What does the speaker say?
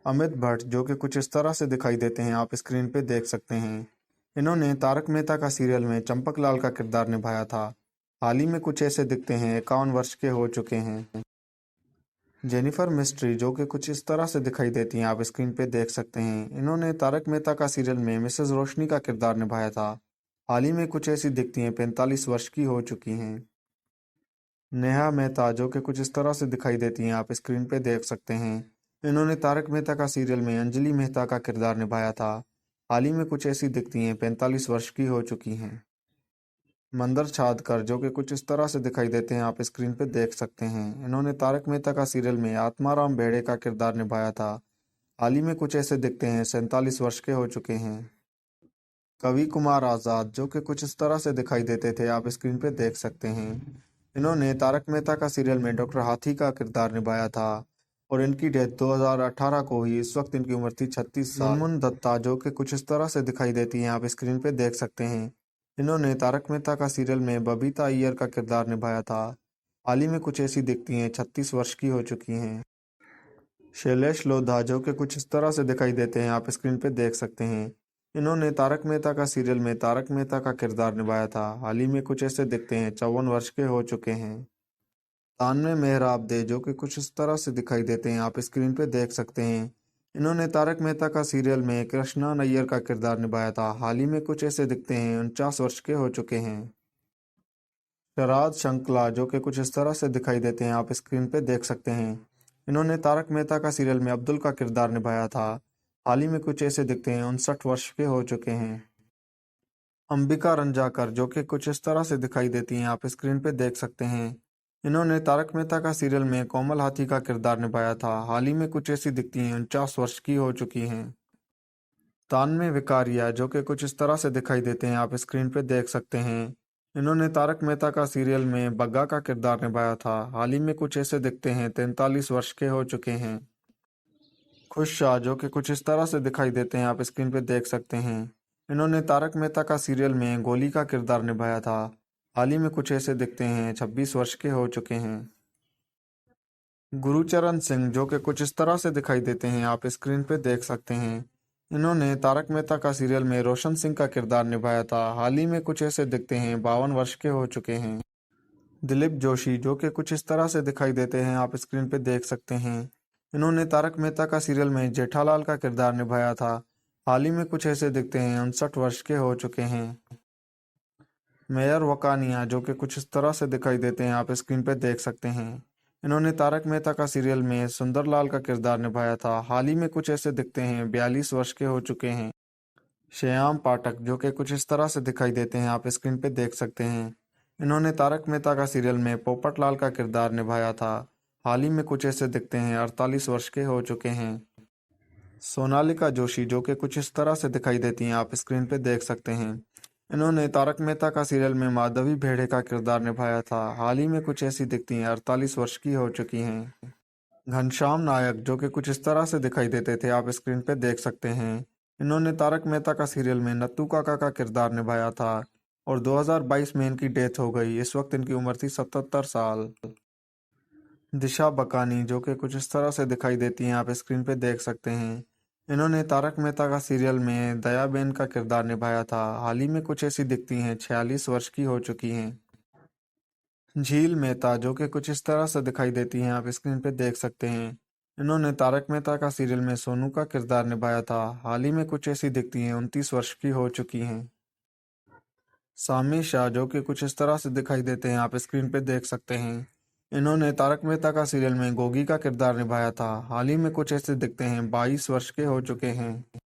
अमित भट्ट जो कि कुछ इस तरह से दिखाई देते हैं, आप स्क्रीन पे देख सकते हैं। इन्होंने तारक मेहता का सीरियल में चंपकलाल का किरदार निभाया था। हाल ही में कुछ ऐसे दिखते हैं, 51 वर्ष के हो चुके हैं। जेनिफर मिस्ट्री जो कि कुछ इस तरह से दिखाई देती हैं, आप स्क्रीन पे देख सकते हैं। इन्होंने तारक मेहता का सीरियल में मिसेस रोशनी का किरदार निभाया था। हाल ही में कुछ ऐसी दिखती हैं, 45 वर्ष की हो चुकी हैं। नेहा मेहता जो कि कुछ इस तरह से दिखाई देती हैं, आप स्क्रीन पे देख सकते हैं। इन्होंने तारक मेहता का सीरियल में अंजलि मेहता का किरदार निभाया था। हाल ही में कुछ ऐसी दिखती हैं, 45 वर्ष की हो चुकी हैं। मंदर छादकर जो कि कुछ इस तरह से दिखाई देते हैं, आप स्क्रीन पे देख सकते हैं। इन्होंने तारक मेहता का सीरियल में आत्माराम भेड़े का किरदार निभाया था। हाल ही में कुछ ऐसे दिखते हैं, 47 वर्ष के हो चुके हैं। कवि कुमार आज़ाद जो कि कुछ इस तरह से दिखाई देते थे, आप स्क्रीन पे देख सकते हैं। इन्होंने तारक मेहता का सीरियल में डॉक्टर हाथी का किरदार निभाया था और इनकी डेथ 2018 को हुई। इस वक्त इनकी उम्र थी 36 साल। मुनमुन दत्ता जो कि कुछ इस तरह से दिखाई देती हैं, आप स्क्रीन पे देख सकते हैं। इन्होंने तारक मेहता का सीरियल में बबीता अय्यर का किरदार निभाया था। हाल ही में कुछ ऐसी दिखती हैं, 36 वर्ष की हो चुकी हैं। शैलेश लोधा जो कि कुछ इस तरह से दिखाई देते हैं, आप स्क्रीन पे देख सकते हैं। इन्होंने तारक मेहता का सीरियल में तारक मेहता का किरदार निभाया था। हाल ही में कुछ ऐसे दिखते हैं, 54 वर्ष के हो चुके हैं। तानवे मेहराबदे जो कि कुछ इस तरह से दिखाई देते हैं, आप स्क्रीन पे देख सकते हैं। इन्होंने तारक मेहता का सीरियल में कृष्णा नैयर का किरदार निभाया था। हाल ही में कुछ ऐसे दिखते हैं, 49 वर्ष के हो चुके हैं। शराद शंकला जो कि कुछ इस तरह से दिखाई देते हैं, आप स्क्रीन पे देख सकते हैं। इन्होंने तारक मेहता का सीरियल में अब्दुल का किरदार निभाया था। हाल ही में कुछ ऐसे दिखते हैं, 59 वर्ष के हो चुके हैं। अंबिका रंजाकर जो कि कुछ इस तरह से दिखाई देती हैं, आप स्क्रीन पे देख सकते हैं। इन्होंने तारक मेहता का सीरियल में कोमल हाथी का किरदार निभाया था। हाल ही में कुछ ऐसी दिखती हैं, 49 वर्ष की हो चुकी हैं। तानवे विकारिया जो कि कुछ इस तरह से दिखाई देते हैं, आप स्क्रीन पे देख सकते हैं। इन्होंने तारक मेहता का सीरियल में बग्गा का किरदार निभाया था। हाल ही में कुछ ऐसे दिखते हैं, 43 वर्ष के हो चुके हैं। खुश शाह जो कि कुछ इस तरह से दिखाई देते हैं, आप स्क्रीन पे देख सकते हैं। इन्होंने तारक मेहता का सीरियल में गोली का किरदार निभाया था। हाल ही में कुछ ऐसे दिखते हैं, 26 वर्ष के हो चुके हैं। गुरुचरण सिंह जो कि कुछ इस तरह से दिखाई देते हैं, आप स्क्रीन पे देख सकते हैं। इन्होंने तारक मेहता का सीरियल में रोशन सिंह का किरदार निभाया था। हाल ही में कुछ ऐसे दिखते हैं, 52 वर्ष के हो चुके हैं। दिलीप जोशी जो कि कुछ इस तरह से दिखाई देते हैं, आप स्क्रीन पे देख सकते हैं। इन्होंने तारक मेहता का सीरियल में जेठालाल का किरदार निभाया था। हाल ही में कुछ ऐसे दिखते हैं, 59 वर्ष के हो चुके हैं। मेयर वकानिया जो कि कुछ इस तरह से दिखाई देते हैं, आप स्क्रीन पे देख सकते हैं। इन्होंने तारक मेहता का सीरियल में सुंदरलाल का किरदार निभाया था। हाल ही में कुछ ऐसे दिखते हैं, 42 वर्ष के हो चुके हैं। श्याम पाठक जो कि कुछ इस तरह से दिखाई देते हैं, आप स्क्रीन पे देख सकते हैं। इन्होंने तारक मेहता का सीरियल में पोपटलाल का किरदार निभाया था। हाल ही में कुछ ऐसे दिखते हैं, 48 वर्ष के हो चुके हैं। सोनालिका जोशी जो कि कुछ इस तरह से दिखाई देती हैं, आप स्क्रीन पे देख सकते हैं। इन्होंने तारक मेहता का सीरियल में माधवी भेड़े का किरदार निभाया था। हाल ही में कुछ ऐसी दिखती हैं, 48 वर्ष की हो चुकी हैं। घनश्याम नायक जो कि कुछ इस तरह से दिखाई देते थे, आप स्क्रीन पे देख सकते हैं। इन्होंने तारक मेहता का सीरियल में नत्थू काका का किरदार निभाया था और 2022 में इनकी डेथ हो गई। इस वक्त इनकी उम्र थी 77 साल। दिशा बकानी जो कि कुछ इस तरह से दिखाई देती हैं, आप स्क्रीन पे देख सकते हैं। इन्होंने तारक मेहता का सीरियल में दयाबेन का किरदार निभाया था। हाल ही में कुछ ऐसी दिखती हैं, 46 वर्ष की हो चुकी हैं। झील मेहता जो कि कुछ इस तरह से दिखाई देती हैं, आप स्क्रीन पे देख सकते हैं। इन्होंने तारक मेहता का सीरियल में सोनू का किरदार निभाया था। हाल ही में कुछ ऐसी दिखती हैं, 29 वर्ष की हो चुकी हैं। सामी शाह जो कि कुछ इस तरह से दिखाई देते हैं, आप स्क्रीन पे देख सकते हैं। इन्होंने तारक मेहता का सीरियल में गोगी का किरदार निभाया था। हाल ही में कुछ ऐसे दिखते हैं, 22 वर्ष के हो चुके हैं।